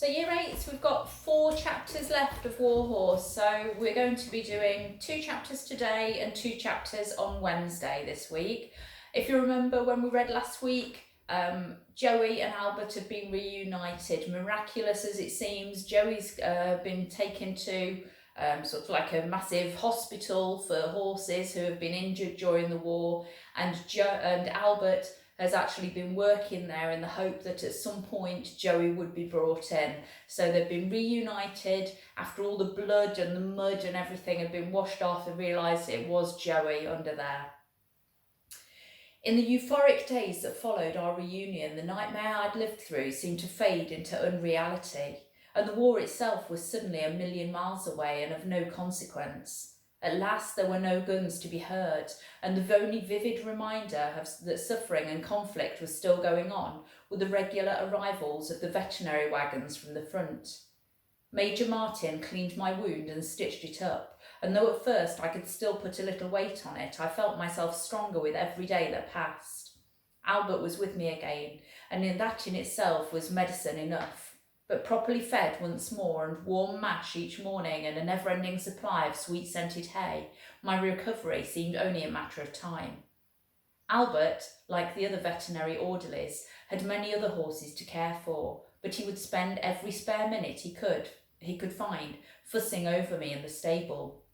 So year 8, we've got 4 chapters left of Warhorse, so we're going to be doing 2 chapters today and 2 chapters on Wednesday this week. If you remember when we read last week, Joey and Albert have been reunited. Miraculous as it seems, Joey's been taken to sort of like a massive hospital for horses who have been injured during the war, and Albert has actually been working there in the hope that at some point Joey would be brought in. So they've been reunited after all the blood and the mud and everything had been washed off and realised it was Joey under there. In the euphoric days that followed our reunion, the nightmare I'd lived through seemed to fade into unreality, and the war itself was suddenly a million miles away and of no consequence. At last there were no guns to be heard, and the only vivid reminder that suffering and conflict was still going on were the regular arrivals of the veterinary wagons from the front. Major Martin cleaned my wound and stitched it up, and though at first I could still put a little weight on it, I felt myself stronger with every day that passed. Albert was with me again, and that in itself was medicine enough. But properly fed once more and warm mash each morning and a never-ending supply of sweet-scented hay, my recovery seemed only a matter of time. Albert, like the other veterinary orderlies, had many other horses to care for, but he would spend every spare minute he could find fussing over me in the stable.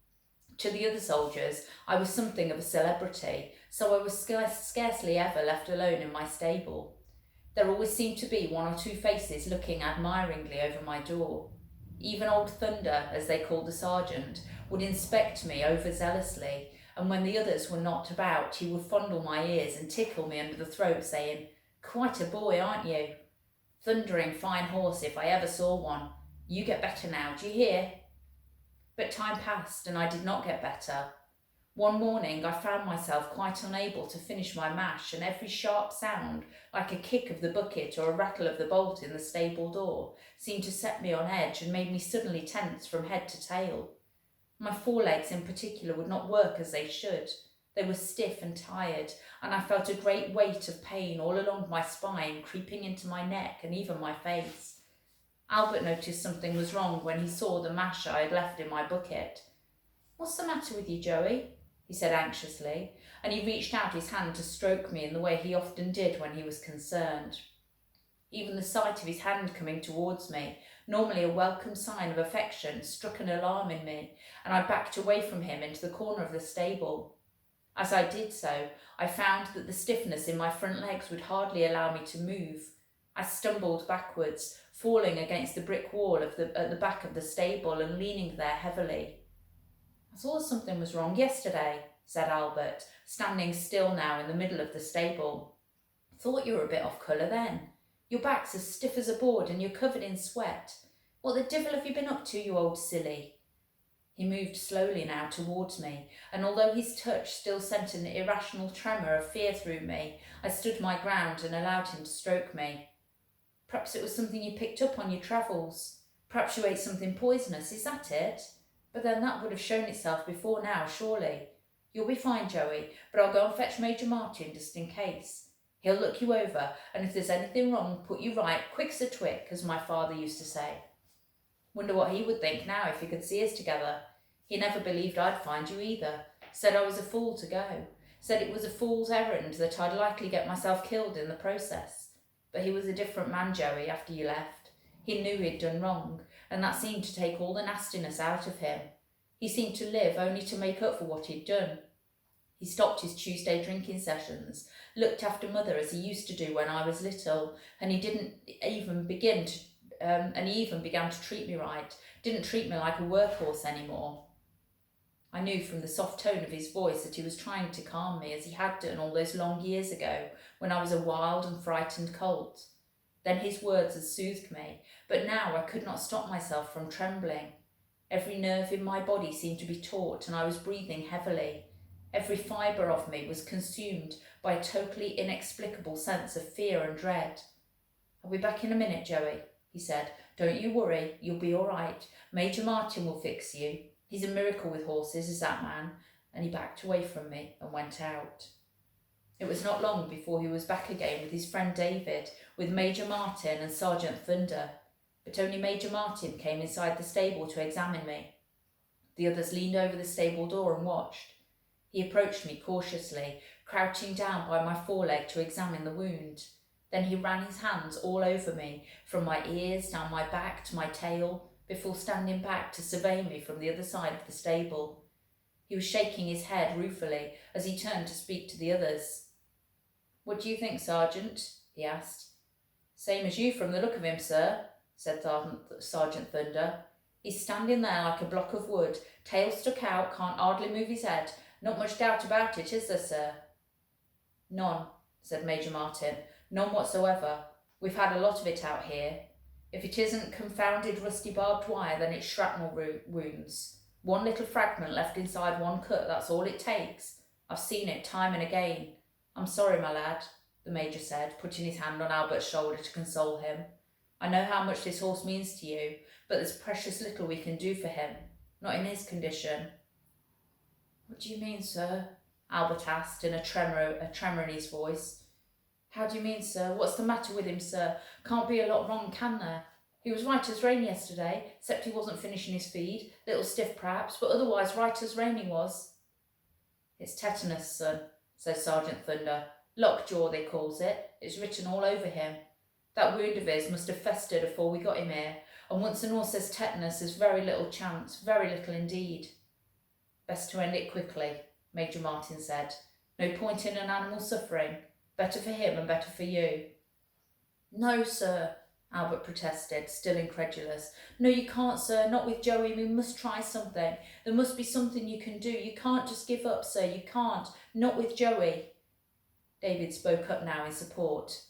To the other soldiers, I was something of a celebrity, so I was scarcely ever left alone in my stable. There always seemed to be 1 or 2 faces looking admiringly over my door. Even old Thunder, as they called the sergeant, would inspect me overzealously, and when the others were not about, he would fondle my ears and tickle me under the throat, saying, "Quite a boy, aren't you? Thundering fine horse if I ever saw one. You get better now, do you hear?" But time passed, and I did not get better. One morning I found myself quite unable to finish my mash, and every sharp sound, like a kick of the bucket or a rattle of the bolt in the stable door, seemed to set me on edge and made me suddenly tense from head to tail. My forelegs in particular would not work as they should. They were stiff and tired, and I felt a great weight of pain all along my spine, creeping into my neck and even my face. Albert noticed something was wrong when he saw the mash I had left in my bucket. "What's the matter with you, Joey?" he said anxiously, and he reached out his hand to stroke me in the way he often did when he was concerned. Even the sight of his hand coming towards me, normally a welcome sign of affection, struck an alarm in me, and I backed away from him into the corner of the stable. As I did so, I found that the stiffness in my front legs would hardly allow me to move. I stumbled backwards, falling against the brick wall at the back of the stable and leaning there heavily. "I thought something was wrong yesterday," said Albert, standing still now in the middle of the stable. "Thought you were a bit off colour then. Your back's as stiff as a board and you're covered in sweat. What the devil have you been up to, you old silly?" He moved slowly now towards me, and although his touch still sent an irrational tremor of fear through me, I stood my ground and allowed him to stroke me. "Perhaps it was something you picked up on your travels. Perhaps you ate something poisonous, is that it? But then that would have shown itself before now, surely. You'll be fine, Joey, but I'll go and fetch Major Martin just in case. He'll look you over, and if there's anything wrong, put you right, quick as a twick, as my father used to say. Wonder what he would think now if he could see us together. He never believed I'd find you either. Said I was a fool to go. Said it was a fool's errand, that I'd likely get myself killed in the process. But he was a different man, Joey, after you left. He knew he'd done wrong, and that seemed to take all the nastiness out of him. He seemed to live only to make up for what he'd done. He stopped his Tuesday drinking sessions, looked after Mother as he used to do when I was little, and he even began to treat me right, didn't treat me like a workhorse anymore. I knew from the soft tone of his voice that he was trying to calm me as he had done all those long years ago when I was a wild and frightened colt. Then his words had soothed me, but now I could not stop myself from trembling. Every nerve in my body seemed to be taut, and I was breathing heavily. Every fibre of me was consumed by a totally inexplicable sense of fear and dread. "I'll be back in a minute, Joey," he said. "Don't you worry, you'll be all right. Major Martin will fix you. He's a miracle with horses, is that man," and he backed away from me and went out. It was not long before he was back again with his friend David, with Major Martin and Sergeant Thunder. but only Major Martin came inside the stable to examine me. The others leaned over the stable door and watched. He approached me cautiously, crouching down by my foreleg to examine the wound. Then he ran his hands all over me, from my ears down my back to my tail, before standing back to survey me from the other side of the stable. He was shaking his head ruefully as he turned to speak to the others. "What do you think, Sergeant?" he asked. "Same as you from the look of him, sir," said Sergeant Thunder. "He's standing there like a block of wood, tail stuck out, can't hardly move his head. Not much doubt about it, is there, sir?" "None," said Major Martin. "None whatsoever. We've had a lot of it out here. If it isn't confounded rusty barbed wire, then it's shrapnel wounds. One little fragment left inside one cut, that's all it takes. I've seen it time and again. I'm sorry, my lad," the Major said, putting his hand on Albert's shoulder to console him. "I know how much this horse means to you, but there's precious little we can do for him. Not in his condition." "What do you mean, sir?" Albert asked in a tremor in his voice. "How do you mean, sir? What's the matter with him, sir? Can't be a lot wrong, can there? He was right as rain yesterday, except he wasn't finishing his feed. Little stiff perhaps, but otherwise right as rain he was." "It's tetanus, son," said Sergeant Thunder. "Lockjaw, they calls it. It's written all over him. That wound of his must have festered afore we got him here, and once an horse has tetanus, there's very little chance, very little indeed." "Best to end it quickly," Major Martin said. "No point in an animal suffering. Better for him and better for you." "No, sir," Albert protested, still incredulous. "No, you can't, sir. Not with Joey. We must try something. There must be something you can do. You can't just give up, sir. You can't. Not with Joey." David spoke up now in support.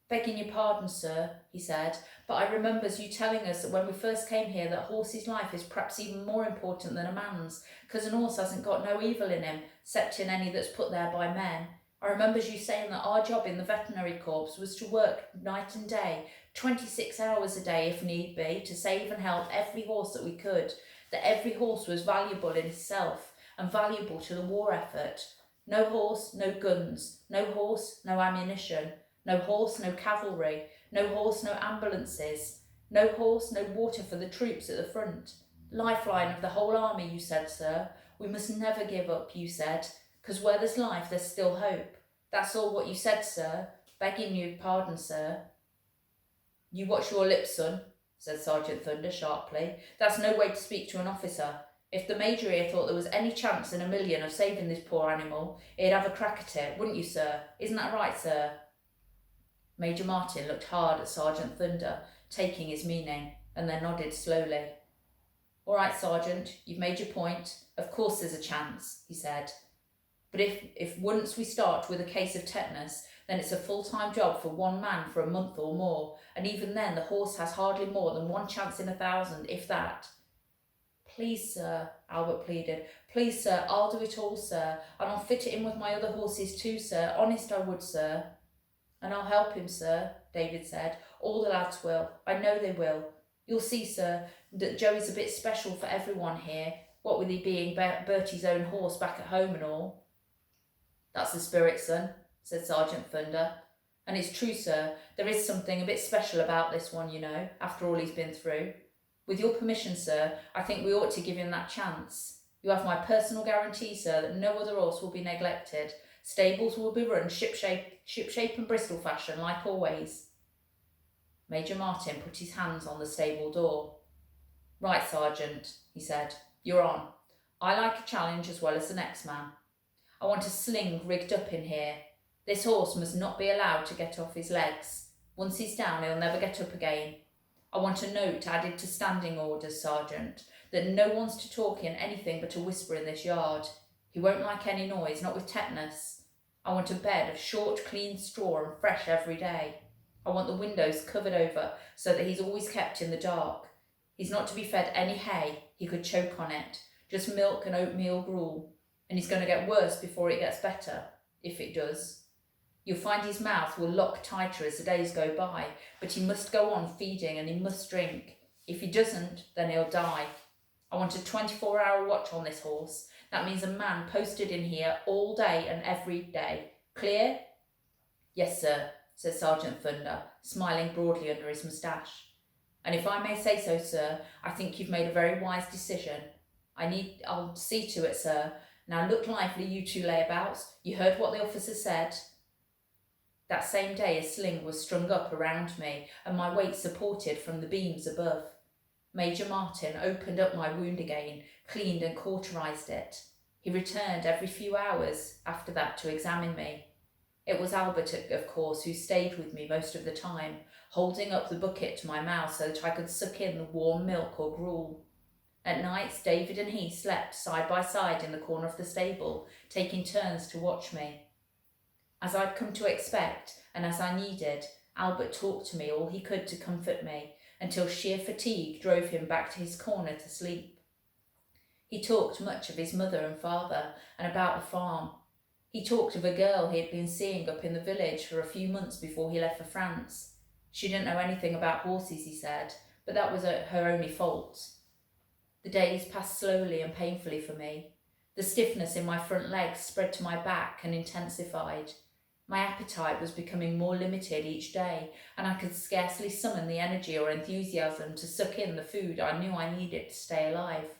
"Begging your pardon, sir," he said, "but I remembers you telling us that when we first came here that a horse's life is perhaps even more important than a man's, 'cause an horse hasn't got no evil in him, 'cept in any that's put there by men. I remembers you saying that our job in the veterinary corps was to work night and day, 26 hours a day if need be, to save and help every horse that we could, that every horse was valuable in itself and valuable to the war effort. No horse, no guns. No horse, no ammunition. No horse, no cavalry. No horse, no ambulances. No horse, no water for the troops at the front. Lifeline of the whole army, you said, sir. We must never give up, you said, 'cause where there's life, there's still hope. That's all what you said, sir. Begging your pardon, sir." "You watch your lips, son," said Sergeant Thunder sharply. "That's no way to speak to an officer. If the Major here thought there was any chance in a million of saving this poor animal, he'd have a crack at it, wouldn't you, sir? Isn't that right, sir?" Major Martin looked hard at Sergeant Thunder, taking his meaning, and then nodded slowly. "All right, Sergeant, you've made your point. Of course there's a chance," he said. "But if once we start with a case of tetanus, then it's a full-time job for one man for a month or more, and even then the horse has hardly more than one chance in 1,000, if that." "Please, sir," Albert pleaded. "Please, sir, I'll do it all, sir, and I'll fit it in with my other horses too, sir. Honest I would, sir." "And I'll help him, sir," David said. "All the lads will. I know they will. You'll see, sir, that Joey's a bit special for everyone here, what with he being Bertie's own horse back at home and all." "That's the spirit, son," said Sergeant Thunder. "And it's true, sir, there is something a bit special about this one, you know, after all he's been through. With your permission, sir, I think we ought to give him that chance. You have my personal guarantee, sir, that no other horse will be neglected. Stables will be run shipshape and Bristol fashion, like always." Major Martin put his hands on the stable door. "Right, Sergeant," he said. "You're on. I like a challenge as well as the next man. I want a sling rigged up in here. This horse must not be allowed to get off his legs. Once he's down, he'll never get up again. I want a note added to standing orders, Sergeant, that no one's to talk in anything but a whisper in this yard. He won't like any noise, not with tetanus. I want a bed of short, clean straw and fresh every day. I want the windows covered over so that he's always kept in the dark. He's not to be fed any hay, he could choke on it, just milk and oatmeal gruel. And he's going to get worse before it gets better, if it does. You'll find his mouth will lock tighter as the days go by, but he must go on feeding and he must drink. If he doesn't, then he'll die. I want a 24-hour watch on this horse. That means a man posted in here all day and every day. Clear?" "Yes, sir," said Sergeant Thunder, smiling broadly under his moustache. And if I may say so, sir, I think you've made a very wise decision. I'll see to it, sir. Now look lively, you two layabouts. You heard what the officer said. That same day a sling was strung up around me and my weight supported from the beams above. Major Martin opened up my wound again, cleaned and cauterised it. He returned every few hours after that to examine me. It was Albert, of course, who stayed with me most of the time, holding up the bucket to my mouth so that I could suck in the warm milk or gruel. At nights, David and he slept side by side in the corner of the stable, taking turns to watch me. As I'd come to expect, and as I needed, Albert talked to me all he could to comfort me, until sheer fatigue drove him back to his corner to sleep. He talked much of his mother and father, and about the farm. He talked of a girl he had been seeing up in the village for a few months before he left for France. She didn't know anything about horses, he said, but that was her only fault. The days passed slowly and painfully for me. The stiffness in my front legs spread to my back and intensified. My appetite was becoming more limited each day, and I could scarcely summon the energy or enthusiasm to suck in the food I knew I needed to stay alive.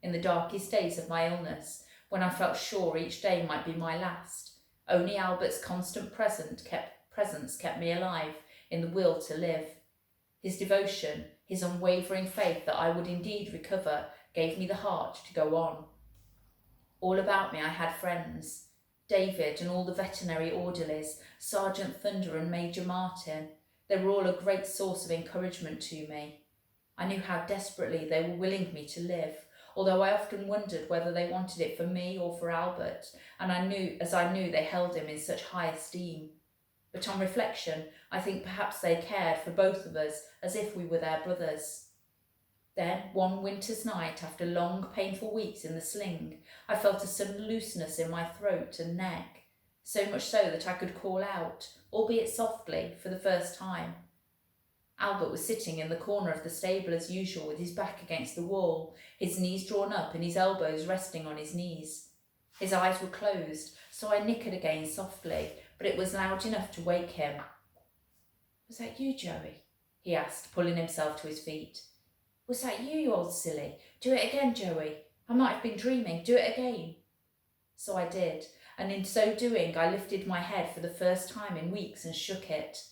In the darkest days of my illness, when I felt sure each day might be my last, only Albert's constant presence kept me alive in the will to live. His devotion, his unwavering faith that I would indeed recover, gave me the heart to go on. All about me I had friends. David and all the veterinary orderlies, Sergeant Thunder and Major Martin. They were all a great source of encouragement to me. I knew how desperately they were willing me to live, although I often wondered whether they wanted it for me or for Albert, and I knew they held him in such high esteem. But on reflection, I think perhaps they cared for both of us as if we were their brothers. Then, one winter's night, after long, painful weeks in the sling, I felt a sudden looseness in my throat and neck, so much so that I could call out, albeit softly, for the first time. Albert was sitting in the corner of the stable as usual, with his back against the wall, his knees drawn up and his elbows resting on his knees. His eyes were closed, so I nickered again softly, but it was loud enough to wake him. "Was that you, Joey?" he asked, pulling himself to his feet. "Was that you, you old silly? Do it again, Joey. I might have been dreaming. Do it again." So I did, and in so doing I lifted my head for the first time in weeks and shook it.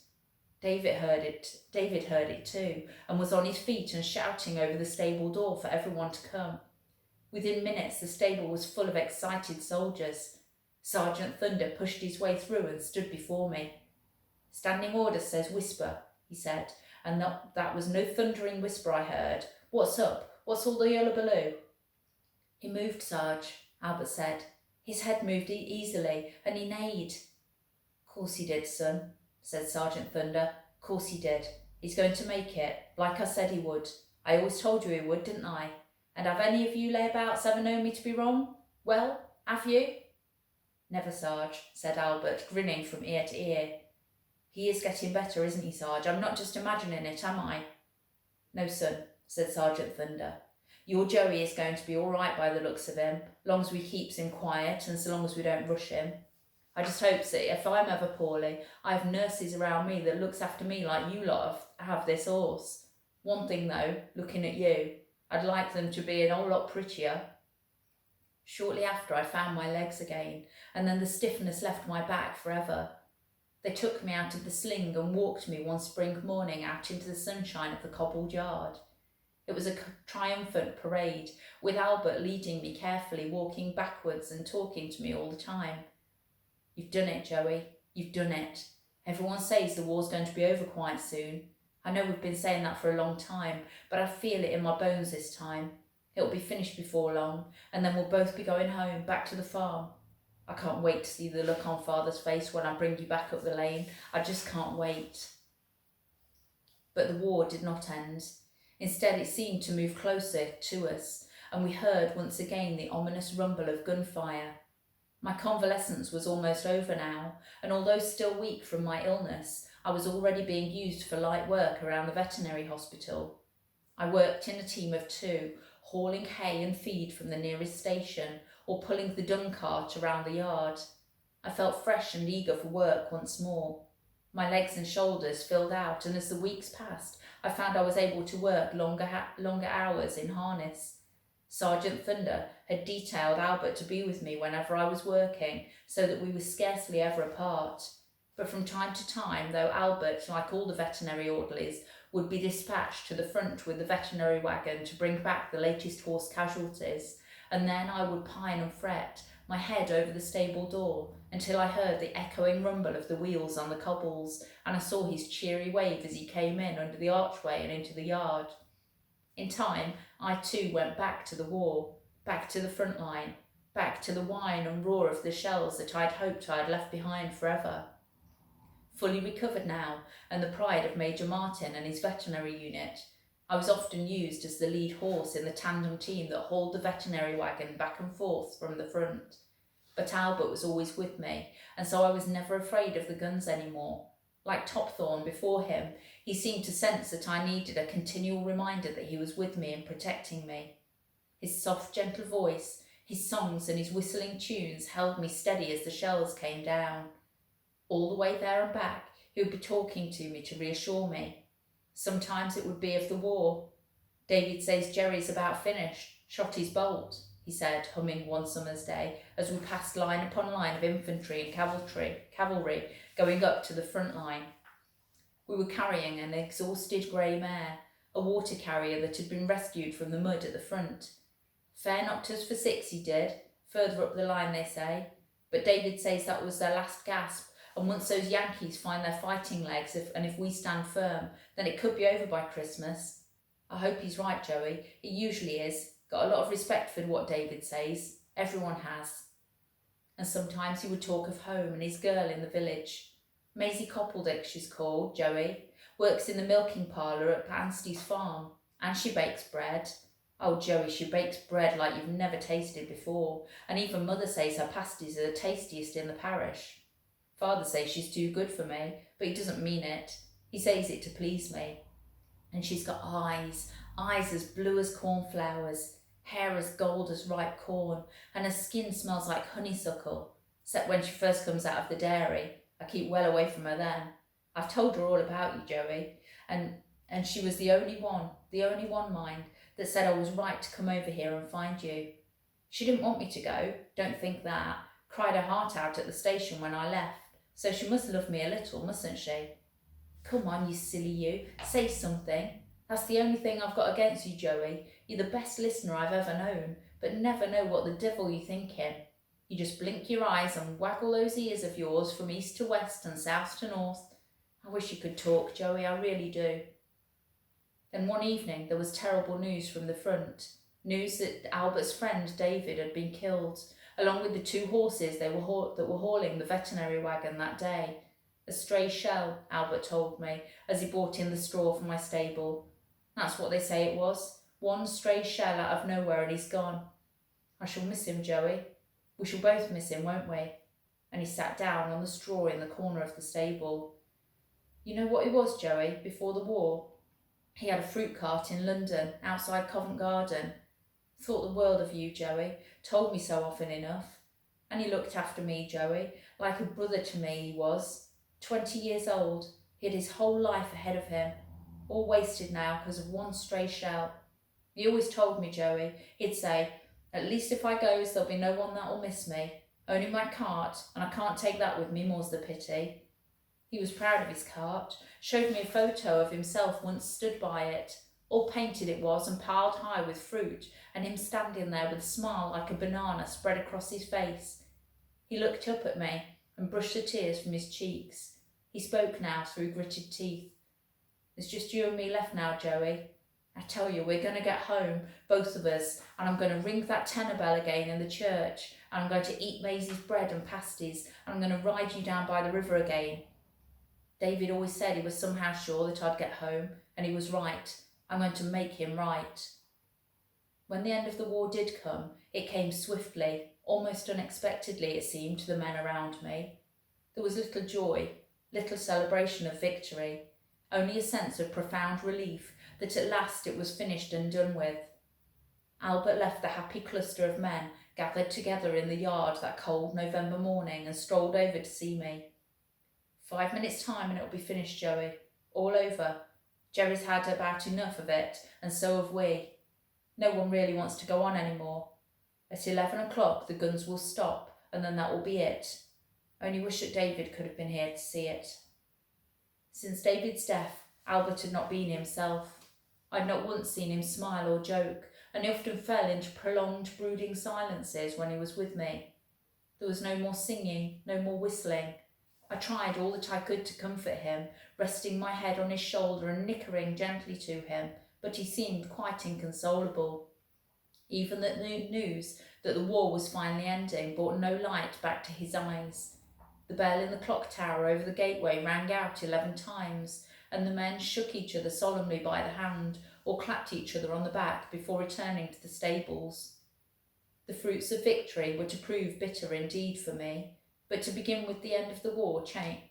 David heard it too, and was on his feet and shouting over the stable door for everyone to come. Within minutes the stable was full of excited soldiers. Sergeant Thunder pushed his way through and stood before me. "Standing order says whisper," he said, and that was no thundering whisper I heard. "What's up? What's all the hullabaloo?" "He moved, Sarge," Albert said. "His head moved easily, and he neighed." "Course he did, son," said Sergeant Thunder. "Course he did. He's going to make it, like I said he would. I always told you he would, didn't I? And have any of you layabouts ever known me to be wrong? Well, have you?" "Never, Sarge," said Albert, grinning from ear to ear. "He is getting better, isn't he, Sarge? I'm not just imagining it, am I?" "No, son," said Sergeant Thunder. "Your Joey is going to be all right by the looks of him, long as we keeps him quiet and so long as we don't rush him. I just hope that if I'm ever poorly, I have nurses around me that looks after me like you lot have this horse. One thing though, looking at you, I'd like them to be an whole lot prettier." Shortly after I found my legs again, and then the stiffness left my back forever. They took me out of the sling and walked me one spring morning out into the sunshine of the cobbled yard. It was a triumphant parade, with Albert leading me carefully, walking backwards and talking to me all the time. "You've done it, Joey. You've done it. Everyone says the war's going to be over quite soon. I know we've been saying that for a long time, but I feel it in my bones this time. It'll be finished before long, and then we'll both be going home, back to the farm. I can't wait to see the look on Father's face when I bring you back up the lane. I just can't wait." But the war did not end. Instead, it seemed to move closer to us, and we heard once again the ominous rumble of gunfire. My convalescence was almost over now, and although still weak from my illness, I was already being used for light work around the veterinary hospital. I worked in a team of 2, hauling hay and feed from the nearest station, or pulling the dung cart around the yard. I felt fresh and eager for work once more. My legs and shoulders filled out, and as the weeks passed, I found I was able to work longer hours in harness. Sergeant Thunder had detailed Albert to be with me whenever I was working, so that we were scarcely ever apart. But from time to time, though Albert, like all the veterinary orderlies, would be dispatched to the front with the veterinary wagon to bring back the latest horse casualties, and then I would pine and fret, my head over the stable door, until I heard the echoing rumble of the wheels on the cobbles, and I saw his cheery wave as he came in under the archway and into the yard. In time, I too went back to the war, back to the front line, back to the whine and roar of the shells that I'd hoped I'd left behind forever. Fully recovered now, and the pride of Major Martin and his veterinary unit, I was often used as the lead horse in the tandem team that hauled the veterinary wagon back and forth from the front. But Albert was always with me, and so I was never afraid of the guns anymore. Like Topthorne before him, he seemed to sense that I needed a continual reminder that he was with me and protecting me. His soft, gentle voice, his songs and his whistling tunes held me steady as the shells came down. All the way there and back, he would be talking to me to reassure me. Sometimes it would be of the war. David says Jerry's about finished, shot his bolt, he said, humming one summer's day, as we passed line upon line of infantry and cavalry going up to the front line. We were carrying an exhausted grey mare, a water carrier that had been rescued from the mud at the front. Fair knocked us for 6, he did, further up the line they say, but David says that was their last gasp, and once those Yankees find their fighting legs, if we stand firm, then it could be over by Christmas. I hope he's right, Joey. He usually is. Got a lot of respect for what David says. Everyone has. And sometimes he would talk of home and his girl in the village. Maisie Coppledick, she's called, Joey. Works in the milking parlour at Anstey's farm. And she bakes bread. Oh, Joey, she bakes bread like you've never tasted before. And even Mother says her pasties are the tastiest in the parish. Father says she's too good for me, but he doesn't mean it. He says it to please me. And she's got eyes as blue as cornflowers, hair as gold as ripe corn, and her skin smells like honeysuckle, except when she first comes out of the dairy. I keep well away from her then. I've told her all about you, Joey, and she was the only one, mind, that said I was right to come over here and find you. She didn't want me to go, don't think that, cried her heart out at the station when I left, so she must love me a little, mustn't she? Come on, you silly you, say something. That's the only thing I've got against you, Joey. You're the best listener I've ever known, but never know what the devil you're thinking. You just blink your eyes and waggle those ears of yours from east to west and south to north. I wish you could talk, Joey, I really do. Then one evening there was terrible news from the front. News that Albert's friend David had been killed, along with the 2 horses that were hauling the veterinary wagon that day. A stray shell, Albert told me, as he brought in the straw from my stable. That's what they say it was. One stray shell out of nowhere and he's gone. I shall miss him, Joey. We shall both miss him, won't we? And he sat down on the straw in the corner of the stable. You know what he was, Joey, before the war? He had a fruit cart in London, outside Covent Garden. Thought the world of you, Joey. Told me so often enough. And he looked after me, Joey, like a brother to me he was. 20 years old. He had his whole life ahead of him. All wasted now because of one stray shell. He always told me, Joey, he'd say, at least if I goes there'll be no one that'll miss me. Only my cart, and I can't take that with me, more's the pity. He was proud of his cart. Showed me a photo of himself once stood by it. All painted it was and piled high with fruit, and him standing there with a smile like a banana spread across his face. He looked up at me and brushed the tears from his cheeks. He spoke now through gritted teeth. There's just you and me left now, Joey. I tell you, we're going to get home, both of us, and I'm going to ring that tenor bell again in the church, and I'm going to eat Maisie's bread and pasties, and I'm going to ride you down by the river again. David always said he was somehow sure that I'd get home, and he was right. I'm going to make him right. When the end of the war did come, it came swiftly, almost unexpectedly it seemed to the men around me. There was little joy, little celebration of victory, only a sense of profound relief that at last it was finished and done with. Albert left the happy cluster of men gathered together in the yard that cold November morning and strolled over to see me. 5 minutes' time and it'll be finished, Joey. All over. Jerry's had about enough of it, and so have we. No one really wants to go on anymore. At 11 o'clock the guns will stop, and then that will be it. Only wish that David could have been here to see it. Since David's death, Albert had not been himself. I'd not once seen him smile or joke, and he often fell into prolonged, brooding silences when he was with me. There was no more singing, no more whistling. I tried all that I could to comfort him, resting my head on his shoulder and nickering gently to him, but he seemed quite inconsolable. Even the news that the war was finally ending brought no light back to his eyes. The bell in the clock tower over the gateway rang out 11 times, and the men shook each other solemnly by the hand or clapped each other on the back before returning to the stables. The fruits of victory were to prove bitter indeed for me, but to begin with the end of the war changed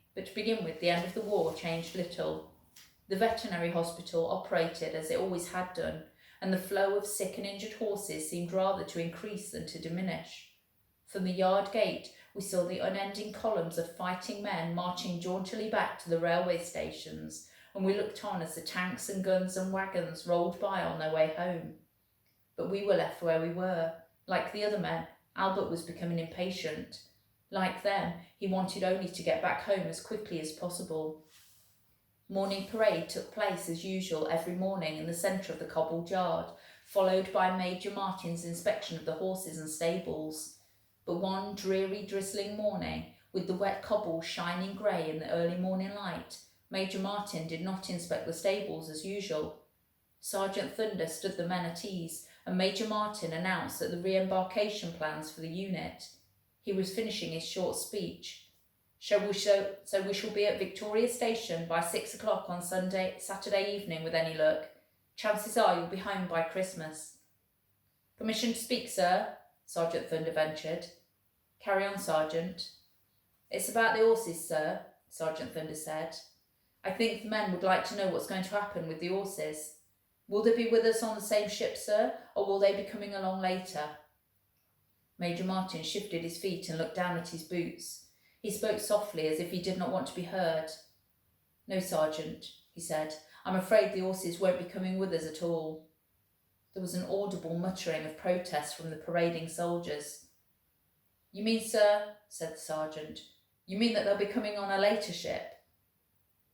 little. The veterinary hospital operated as it always had done, and the flow of sick and injured horses seemed rather to increase than to diminish. From the yard gate we saw the unending columns of fighting men marching jauntily back to the railway stations, and we looked on as the tanks and guns and wagons rolled by on their way home. But we were left where we were. Like the other men, Albert was becoming impatient. Like them, he wanted only to get back home as quickly as possible. Morning parade took place as usual every morning in the centre of the cobbled yard, followed by Major Martin's inspection of the horses and stables. But one dreary, drizzling morning, with the wet cobbles shining grey in the early morning light, Major Martin did not inspect the stables as usual. Sergeant Thunder stood the men at ease, and Major Martin announced that the re-embarkation plans for the unit. He was finishing his short speech. So we shall be at Victoria Station by 6 o'clock on Saturday evening with any luck. Chances are you'll be home by Christmas. Permission to speak, sir, Sergeant Thunder ventured. Carry on, Sergeant. It's about the horses, sir, Sergeant Thunder said. I think the men would like to know what's going to happen with the horses. Will they be with us on the same ship, sir, or will they be coming along later? Major Martin shifted his feet and looked down at his boots. He spoke softly as if he did not want to be heard. No, Sergeant, he said. I'm afraid the horses won't be coming with us at all. There was an audible muttering of protest from the parading soldiers. You mean, sir, said the sergeant, you mean that they'll be coming on a later ship?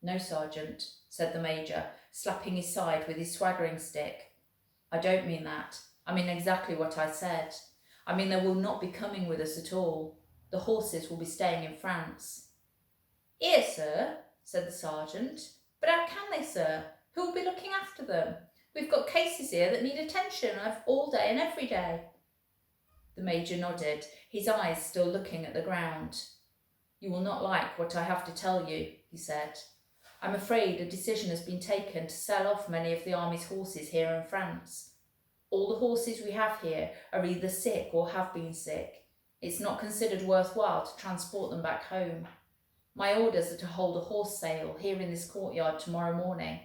No, Sergeant, said the Major, slapping his side with his swaggering stick. I don't mean that. I mean exactly what I said. I mean they will not be coming with us at all. The horses will be staying in France. Here, sir, said the sergeant. But how can they, sir? Who will be looking after them? We've got cases here that need attention all day and every day. The Major nodded, his eyes still looking at the ground. You will not like what I have to tell you, he said. I'm afraid a decision has been taken to sell off many of the army's horses here in France. All the horses we have here are either sick or have been sick. It's not considered worthwhile to transport them back home. My orders are to hold a horse sale here in this courtyard tomorrow morning.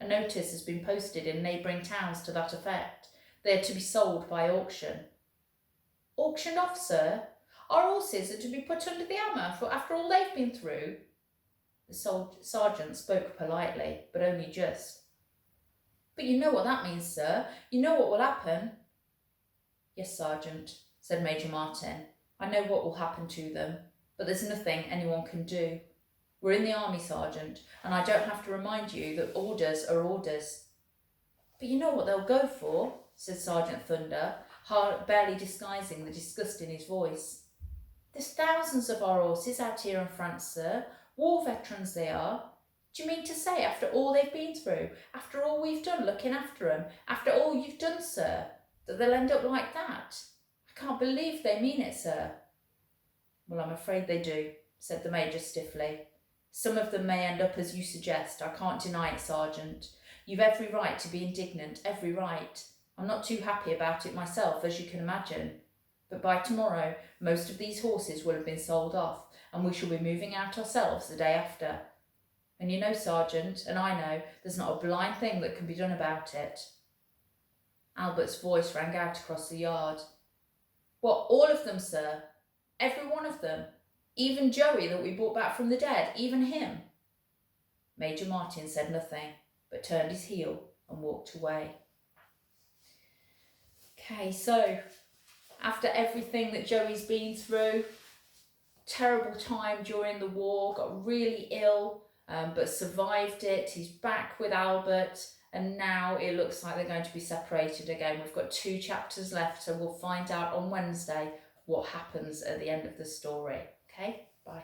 A notice has been posted in neighbouring towns to that effect. They are to be sold by auction. Auctioned off, sir? Our horses are to be put under the hammer after all they've been through? The sergeant spoke politely, but only just. But you know what that means, sir. You know what will happen. Yes, Sergeant, said Major Martin. I know what will happen to them, but there's nothing anyone can do. We're in the army, Sergeant, and I don't have to remind you that orders are orders. But you know what they'll go for, said Sergeant Thunder, barely disguising the disgust in his voice. There's thousands of our horses out here in France, sir. War veterans they are. Do you mean to say, after all they've been through, after all we've done looking after them, after all you've done, sir, that they'll end up like that? I can't believe they mean it, sir. Well, I'm afraid they do, said the Major stiffly. Some of them may end up as you suggest. I can't deny it, Sergeant. You've every right to be indignant, every right. I'm not too happy about it myself, as you can imagine. But by tomorrow, most of these horses will have been sold off, and we shall be moving out ourselves the day after. And you know, Sergeant, and I know, there's not a blind thing that can be done about it. Albert's voice rang out across the yard. What, all of them, sir? Every one of them? Even Joey that we brought back from the dead, even him? Major Martin said nothing, but turned his heel and walked away. Okay, so after everything that Joey's been through, terrible time during the war, got really ill, but survived it. He's back with Albert, and now it looks like they're going to be separated again. We've got 2 chapters left, so we'll find out on Wednesday what happens at the end of the story. Okay, bye.